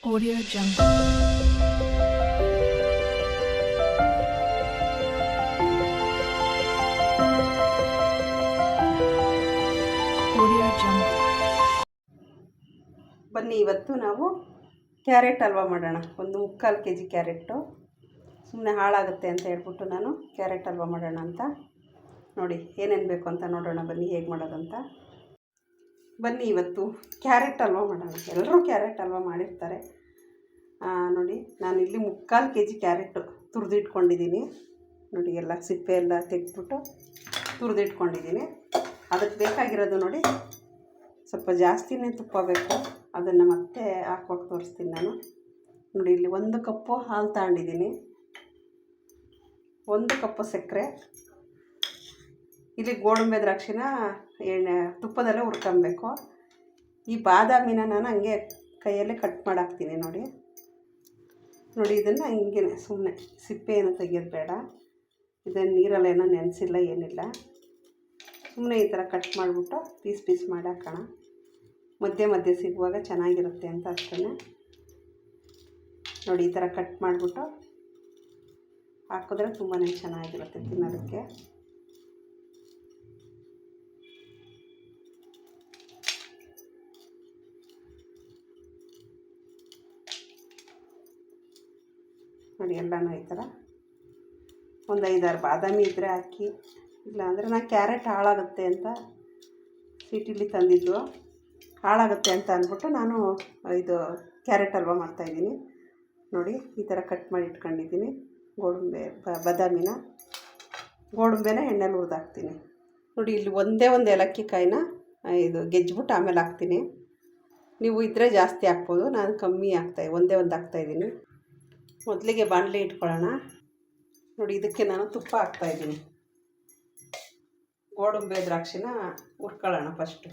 Audio Jungle. Audio Jungle. ಬನ್ನಿ ಇವತ್ತು ನಾವು ಕ್ಯಾರೆಟ್ ಹಲ್ವಾ ಮಾಡೋಣ. ಒಂದು 3/4 kg ಕ್ಯಾರೆಟು ಸುಮ್ಮನೆ ಹಾಳಾಗುತ್ತೆ ಅಂತ ಹೇಳ್ಬಿಟ್ಟು ನಾನು ಕ್ಯಾರೆಟ್ ಹಲ್ವಾ ಮಾಡೋಣ ಅಂತ. ನೋಡಿ ಏನೇನು ಬೇಕು ಅಂತ ನೋಡೋಣ ಬನ್ನಿ ಹೇಗೆ ಮಾಡೋದಂತ. ಬನ್ನಿ ಇವತ್ತು ಕ್ಯಾರೆಟ್ ಹಲ್ವಾ ಮಾಡೋಣ. ಎಲ್ಲರೂ ಕ್ಯಾರೆಟ್ ಹಲ್ವಾ ಮಾಡಿರ್ತಾರೆ. ನೋಡಿ ನಾನಿಲ್ಲಿ 3/4 kg ಕ್ಯಾರೆಟು ತುರಿದಿಟ್ಕೊಂಡಿದ್ದೀನಿ. ನೋಡಿ ಎಲ್ಲ ಸಿಪ್ಪೆ ಎಲ್ಲ ತೆಗೆದ್ಬಿಟ್ಟು ತುರಿದಿಟ್ಕೊಂಡಿದ್ದೀನಿ. ಅದಕ್ಕೆ ಬೇಕಾಗಿರೋದು ನೋಡಿ ಸ್ವಲ್ಪ ಜಾಸ್ತಿನೇ ತುಪ್ಪ ಬೇಕು. ಅದನ್ನು ಮತ್ತೆ ಹಾಕುವಾಗ ತೋರಿಸ್ತೀನಿ ನಾನು. ನೋಡಿ ಇಲ್ಲಿ 1 ಕಪ್ಪು ಹಾಲು ತಗೊಂಡಿದ್ದೀನಿ, 1 ಕಪ್ಪು ಸಕ್ಕರೆ. ಇಲ್ಲಿ ಗೋಡಂಬಿ ದ್ರಾಕ್ಷಿನ ತುಪ್ಪದಲ್ಲೇ ಹುರ್ಕೊಬೇಕು. ಈ ಬಾದಾಮಿನ ನಾನು ಹಂಗೆ ಕೈಯಲ್ಲೇ ಕಟ್ ಮಾಡಾಕ್ತೀನಿ. ನೋಡಿ ಇದನ್ನು ಹಿಂಗೆ ಸುಮ್ಮನೆ ಸಿಪ್ಪೆ ಏನು ತೆಗಿಯೋದು ಬೇಡ. ಇದನ್ನು ನೀರಲ್ಲೇನೋ ನೆನೆಸಿಲ್ಲ ಏನಿಲ್ಲ. ಸುಮ್ಮನೆ ಈ ಥರ ಕಟ್ ಮಾಡಿಬಿಟ್ಟು ಪೀಸ್ ಮಾಡಿ ಹಾಕೋಣ. ಮಧ್ಯೆ ಸಿಗುವಾಗ ಚೆನ್ನಾಗಿರುತ್ತೆ ಅಂತ ಅಷ್ಟೇ. ನೋಡಿ ಈ ಥರ ಕಟ್ ಮಾಡಿಬಿಟ್ಟು ಹಾಕಿದ್ರೆ ತುಂಬಾ ಚೆನ್ನಾಗಿರುತ್ತೆ ತಿನ್ನೋದಕ್ಕೆ. ನೋಡಿ ಎಲ್ಲನೂ ಈ ಥರ ಒಂದು 5-6 ಬಾದಾಮಿ ಇದ್ದರೆ ಹಾಕಿ, ಇಲ್ಲಾಂದರೆ ನಾನು ಕ್ಯಾರೆಟ್ ಹಾಳಾಗುತ್ತೆ ಅಂತ ಸಿಟಿಲಿ ತಂದಿದ್ದು, ಹಾಳಾಗುತ್ತೆ ಅಂತ ಅಂದ್ಬಿಟ್ಟು ನಾನು ಇದು ಕ್ಯಾರೆಟ್ ಹಲ್ವಾ ಮಾಡ್ತಾಯಿದ್ದೀನಿ. ನೋಡಿ ಈ ಥರ ಕಟ್ ಮಾಡಿ ಇಟ್ಕೊಂಡಿದ್ದೀನಿ. ಬಾದಾಮಿನ ಗೋಡಂಬಿನ ಎಣ್ಣೆಲಿ ಹುರಿದಾಕ್ತೀನಿ. ನೋಡಿ ಇಲ್ಲಿ ಒಂದು ಏಲಕ್ಕಿ ಕಾಯಿನ ಇದು ಗೆಜ್ಜಿಬಿಟ್ಟು ಆಮೇಲೆ ಹಾಕ್ತೀನಿ. ನೀವು ಇದ್ದರೆ ಜಾಸ್ತಿ ಹಾಕ್ಬೋದು, ನಾನು ಕಮ್ಮಿ ಒಂದೇ ಹಾಕ್ತಾಯಿದ್ದೀನಿ. ಮೊದಲಿಗೆ ಬಾಣಲಿ ಇಟ್ಕೊಳ್ಳೋಣ. ನೋಡಿ ಇದಕ್ಕೆ ನಾನು ತುಪ್ಪ ಹಾಕ್ತಾಯಿದ್ದೀನಿ. ಗೋಡಂಬಿ ದ್ರಾಕ್ಷಿನ ಹುರ್ಕೊಳ್ಳೋಣ ಫಸ್ಟು.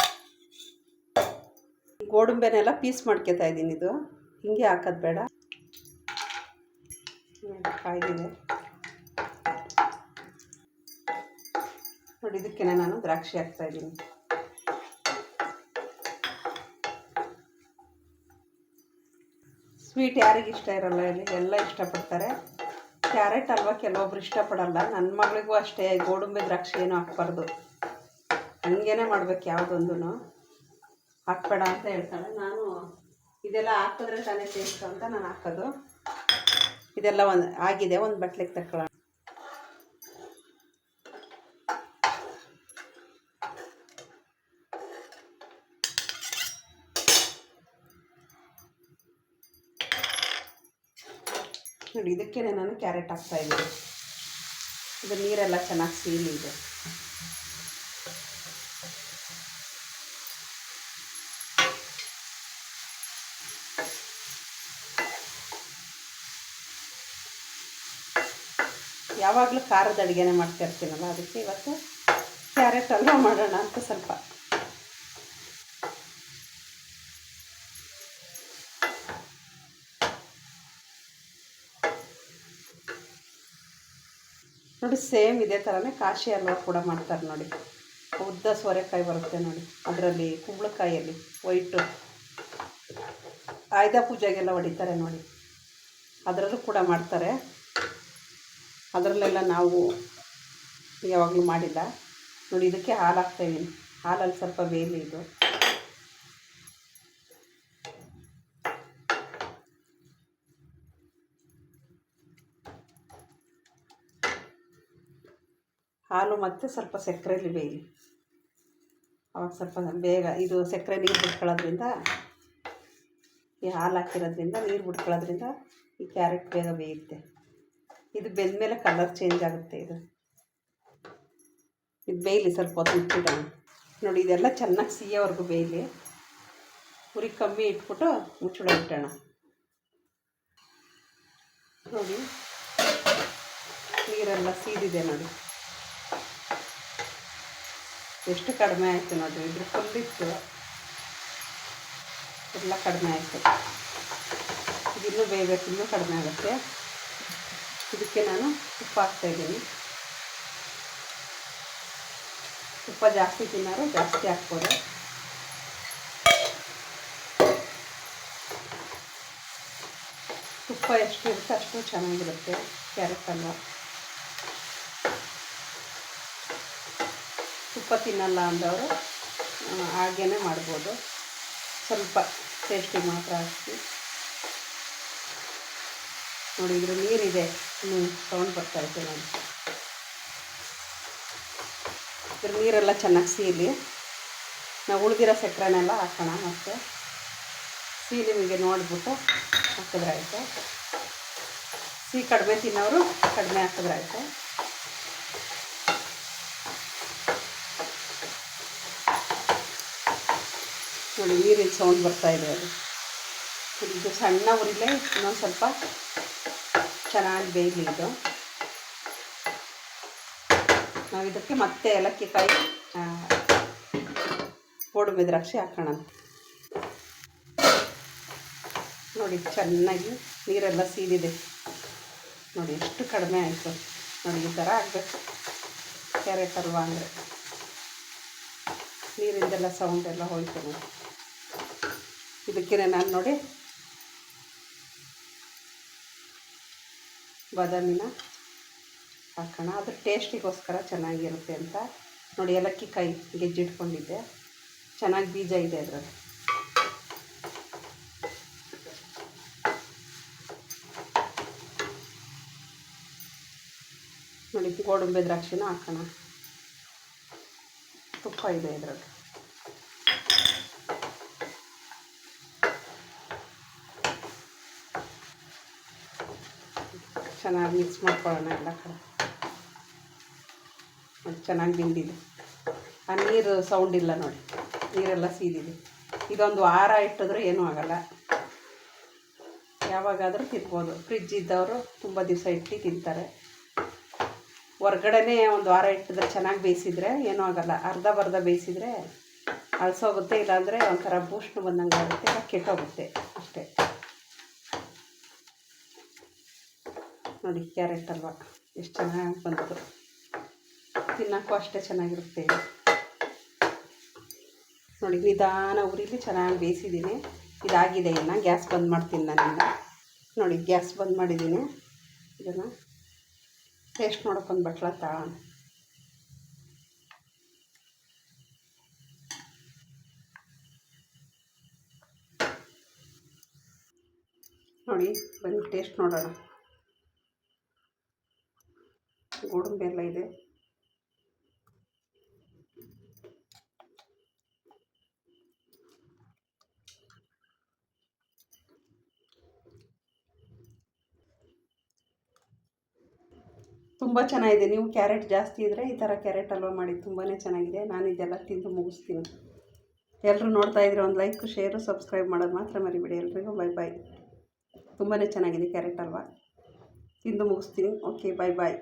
ಗೋಡಂಬಿನೆಲ್ಲ ಪೀಸ್ ಮಾಡ್ಕೊತಾ ಇದ್ದೀನಿ. ಇದು ಹಿಂಗೆ ಹಾಕೋದು ಬೇಡ. ಕಾಯ್ದಿದೆ ನೋಡಿ. ಇದಕ್ಕೆ ನಾನು ದ್ರಾಕ್ಷಿ ಹಾಕ್ತಾಯಿದ್ದೀನಿ. ಸ್ವೀಟ್ ಯಾರಿಗೆ ಇಷ್ಟ ಇರೋಲ್ಲ, ಇಲ್ಲಿ ಎಲ್ಲ ಇಷ್ಟಪಡ್ತಾರೆ. ಕ್ಯಾರೆಟ್ ಹಲ್ವಾ ಕೆಲವೊಬ್ರು ಇಷ್ಟಪಡಲ್ಲ. ನನ್ನ ಮಗಳಿಗೂ ಅಷ್ಟೇ ಗೋಡಂಬಿ ದ್ರಾಕ್ಷಿ ಏನೂ ಹಾಕ್ಬಾರ್ದು, ಹಂಗೇ ಮಾಡ್ಬೇಕು. ಯಾವುದೊಂದು ಹಾಕ್ಬೇಡ ಅಂತ ಹೇಳ್ತಾಳೆ. ನಾನು ಇದೆಲ್ಲ ಹಾಕಿದ್ರೆ ತಾನೇ ಟೇಸ್ಟ್ ಅಂತ ನಾನು ಹಾಕೋದು. ಇದೆಲ್ಲ ಆಗಿದೆ, ಒಂದು ಬಟ್ಲಿಗೆ ತಗೊಳ್ಳೋಣ. ನೋಡಿ ಇದಕ್ಕೆ ನಾನು ಕ್ಯಾರೆಟ್ ಹಾಕ್ತಾಯಿದ್ದೀನಿ. ಇದು ನೀರೆಲ್ಲ ಚೆನ್ನಾಗಿ ಸೀಲಿ ಇದೆ. ಯಾವಾಗಲೂ ಖಾರದ ಅಡುಗೆನೇ ಮಾಡ್ತಾಯಿರ್ತೀನಲ್ಲ, ಅದಕ್ಕೆ ಇವತ್ತು ಕ್ಯಾರೆಟ್ ಹಲ್ವಾ ಮಾಡೋಣ ಅಂತ ಸ್ವಲ್ಪ. ನೋಡಿ ಸೇಮ್ ಇದೇ ಥರನೇ ಕಾಶಿ ಹಲ್ವಾ ಕೂಡ ಮಾಡ್ತಾರೆ. ನೋಡಿ ಉದ್ದ ಸೋರೆಕಾಯಿ ಬರುತ್ತೆ ನೋಡಿ, ಅದರಲ್ಲಿ ಕುಂಬಳಕಾಯಲ್ಲಿ ವೈಟು ಆಯುಧ ಪೂಜೆಗೆಲ್ಲ ಹೊಡಿತಾರೆ ನೋಡಿ, ಅದರಲ್ಲೂ ಕೂಡ ಮಾಡ್ತಾರೆ. ಅದರಲ್ಲೆಲ್ಲ ನಾವು ಯಾವಾಗಲೂ ಮಾಡಿಲ್ಲ. ನೋಡಿ ಇದಕ್ಕೆ ಹಾಲು ಹಾಕ್ತಾಯಿದ್ದೀನಿ. ಹಾಲಲ್ಲಿ ಸ್ವಲ್ಪ ಬೇಯಲಿ ಇದು. ಹಾಲು ಮತ್ತು ಸ್ವಲ್ಪ ಸಕ್ಕರೆಯಲ್ಲಿ ಬೇಯಲಿ. ಅವಾಗ ಸ್ವಲ್ಪ ಬೇಗ ಇದು ಸಕ್ಕರೆ ನೀರು ಬಿಟ್ಕೊಳ್ಳೋದ್ರಿಂದ, ಈ ಹಾಲು ಹಾಕಿರೋದ್ರಿಂದ ನೀರು ಬಿಟ್ಕೊಳ್ಳೋದ್ರಿಂದ ಈ ಕ್ಯಾರೆಟ್ ಬೇಗ ಬೇಯುತ್ತೆ. ಇದು ಬೆಂದಮೇಲೆ ಕಲರ್ ಚೇಂಜ್ ಆಗುತ್ತೆ. ಇದು ಬೇಯಲಿ, ಸ್ವಲ್ಪ ಹೊತ್ತು ಇಟ್ಬಿಡೋಣ. ನೋಡಿ ಇದೆಲ್ಲ ಚೆನ್ನಾಗಿ ಸಿಹಿಯವರೆಗೂ ಬೇಯಲಿ. ಉರಿ ಕಮ್ಮಿ ಇಟ್ಬಿಟ್ಟು ಮುಚ್ಚಳ ಇಟ್ಟೋಣ. ನೋಡಿ ನೀರೆಲ್ಲ ಸೀದಿದೆ ನೋಡಿ, ಎಷ್ಟು ಕಡಿಮೆ ಆಯಿತು ನೋಡಿ. ಇದ್ರ ಫುಲ್ಲಿತ್ತು, ಎಲ್ಲ ಕಡಿಮೆ ಆಯಿತು. ಇದಿನ್ನೂ ಬೇಯಬೇಕು, ಇನ್ನೂ ಕಡಿಮೆ ಆಗುತ್ತೆ. ಇದಕ್ಕೆ ನಾನು ತುಪ್ಪ ಹಾಕ್ತಾಯಿದ್ದೀನಿ. ತುಪ್ಪ ಜಾಸ್ತಿ ತಿನ್ನೋರು ಜಾಸ್ತಿ ಹಾಕ್ಬೋದು. ತುಪ್ಪ ಎಷ್ಟು ಇರುತ್ತೆ ಅಷ್ಟು ಚೆನ್ನಾಗಿರುತ್ತೆ ಕ್ಯಾರೆಟ್ ಹಲ್ವ. ತುಪ್ಪ ತಿನ್ನಲ್ಲ ಅಂದವರು ಹಾಗೇ ಮಾಡ್ಬೋದು. ಸ್ವಲ್ಪ ಟೇಸ್ಟಿಗೆ ಮಾತ್ರ ಹಾಕಿ ನೋಡಿ. ಇದ್ರ ನೀರಿದೆ, ಸೌಂಡ್ ಬರ್ತಾಯಿದೆ ನೋಡಿ. ಇದ್ರ ನೀರೆಲ್ಲ ಚೆನ್ನಾಗಿ ಸೀಲಿ ನಾವು ಉಳಿದಿರೋ ಸಕ್ಕರೆನೆಲ್ಲ ಹಾಕೋಣ. ಮತ್ತು ಸಿಹಿ ನಿಮಗೆ ನೋಡಿಬಿಟ್ಟು ಹಾಕಿದ್ರಾಯ್ತು. ಸಿಹಿ ಕಡಿಮೆ ತಿನ್ನೋರು ಕಡಿಮೆ ಹಾಕಿದ್ರಾಯ್ತು. ನೋಡಿ ನೀರಿನ ಸೌಂಡ್ ಬರ್ತಾಯಿದೆ. ಅದು ಇದು ಸಣ್ಣ ಉರಿಲೇ ಇನ್ನೊಂದು ಸ್ವಲ್ಪ ಚೆನ್ನಾಗಿ ಬೇಯಲಿ. ಇದು ನಾವು ಇದಕ್ಕೆ ಮತ್ತೆ ಏಲಕ್ಕಿ ಕಾಯಿ, ಗೋಡಂಬಿ ದ್ರಾಕ್ಷಿ ಹಾಕೋಣ. ನೋಡಿ ಚೆನ್ನಾಗಿ ನೀರೆಲ್ಲ ಸೀದಿದೆ ನೋಡಿ. ಎಷ್ಟು ಕಡಿಮೆ ಆಯಿತು ನೋಡಿ. ಈ ಥರ ಆಗಬೇಕು ಕ್ಯಾರೆಟ್ ಹಲ್ವಾ ಅಂದರೆ. ನೀರಿಂದೆಲ್ಲ ಸೌಂಡ್ ಎಲ್ಲ ಹೋಯ್ತು ನೋಡಿ. ಇದಕ್ಕೆ ನಾನು ನೋಡಿ ಬಾದಾಮಿನ ಹಾಕೋಣ. ಅದು ಟೇಸ್ಟಿಗೋಸ್ಕರ ಚೆನ್ನಾಗಿರುತ್ತೆ ಅಂತ ನೋಡಿ. ಏಲಕ್ಕಿ ಕಾಯಿ ಗೆಜ್ಜಿಟ್ಕೊಂಡಿದ್ದೆ, ಚೆನ್ನಾಗಿ ಬೀಜ ಇದೆ ಅದರಲ್ಲಿ. ನೋಡಿ ಗೋಡಂಬಿ ದ್ರಾಕ್ಷಿನ ಹಾಕೋಣ. ತುಪ್ಪ ಇದೆ ಇದರಲ್ಲಿ. ಚೆನ್ನಾಗಿ ಮಿಕ್ಸ್ ಮಾಡ್ಕೊಳ್ಳೋಣ ಎಲ್ಲ ಕಡೆ. ನೋಡಿ ಚೆನ್ನಾಗಿ ಬೆಂದಿದೆ. ಆ ನೀರು ಸೌಂಡ್ ಇಲ್ಲ ನೋಡಿ, ನೀರೆಲ್ಲ ಸೀದಿದೆ. ಇದೊಂದು ವಾರ ಇಟ್ಟಿದ್ರೂ ಏನೂ ಆಗೋಲ್ಲ, ಯಾವಾಗಾದರೂ ತಿನ್ಬೋದು. ಫ್ರಿಜ್ ಇದ್ದವರು ತುಂಬ ದಿವಸ ಇಟ್ಟು ತಿಂತಾರೆ. ಹೊರ್ಗಡೆನೇ ಒಂದು ವಾರ ಇಟ್ಟಿದ್ರೆ ಚೆನ್ನಾಗಿ ಬೇಯಿಸಿದ್ರೆ ಏನೂ ಆಗೋಲ್ಲ. ಅರ್ಧ ಬೇಯಿಸಿದ್ರೆ ಅಳಸೋಗುತ್ತೆ, ಇಲ್ಲಾಂದರೆ ಒಂಥರ ಬೂಸ್ಟ್ ಬಂದಂಗೆ ಆಗುತ್ತೆ, ಕೆಟ್ಟೋಗುತ್ತೆ ಅಷ್ಟೇ. ನೋಡಿ ಕ್ಯಾರೆಟ್ ಹಲ್ವ ಎಷ್ಟು ಚೆನ್ನಾಗಿ ಬಂತು. ತಿನ್ನೋಕ್ಕೂ ಅಷ್ಟೇ ಚೆನ್ನಾಗಿರುತ್ತೆ. ನೋಡಿ ನಿಧಾನ ಉರಿಲಿ ಚೆನ್ನಾಗಿ ಬೇಯಿಸಿದ್ದೀನಿ. ಇದಾಗಿದೆ. ಇನ್ನು ಗ್ಯಾಸ್ ಬಂದ್ ಮಾಡ್ತೀನಿ ನಾನಿನ್ನು. ನೋಡಿ ಗ್ಯಾಸ್ ಬಂದ್ ಮಾಡಿದ್ದೀನಿ. ಇದನ್ನು ಟೇಸ್ಟ್ ನೋಡೋಕ್ಕೊಂದು ಬಟ್ಲ ತಗೋಣ. ನೋಡಿ ಬನ್ನಿ ಟೇಸ್ಟ್ ನೋಡೋಣ. ಗೋಡಂಬಿ ಎಲ್ಲ ಇದೆ. ತುಂಬ ಚೆನ್ನಾಗಿದೆ. ನೀವು ಕ್ಯಾರೆಟ್ ಜಾಸ್ತಿ ಇದ್ದರೆ ಈ ಥರ ಕ್ಯಾರೆಟ್ ಹಲ್ವ ಮಾಡಿ, ತುಂಬಾ ಚೆನ್ನಾಗಿದೆ. ನಾನು ಇದೆಲ್ಲ ತಿಂದು ಮುಗಿಸ್ತೀನಿ. ಎಲ್ಲರೂ ನೋಡ್ತಾ ಇದ್ರೆ ಒಂದು ಲೈಕ್, ಶೇರು, ಸಬ್ಸ್ಕ್ರೈಬ್ ಮಾಡೋದು ಮಾತ್ರ ಮರಿಬೇಡಿ. ಎಲ್ರಿಗೂ ಬೈ ಬಾಯ್. ತುಂಬಾ ಚೆನ್ನಾಗಿದೆ ಕ್ಯಾರೆಟ್ ಹಲ್ವ. ತಿಂದು ಮುಗಿಸ್ತೀನಿ. ಓಕೆ, ಬಾಯ್ ಬಾಯ್.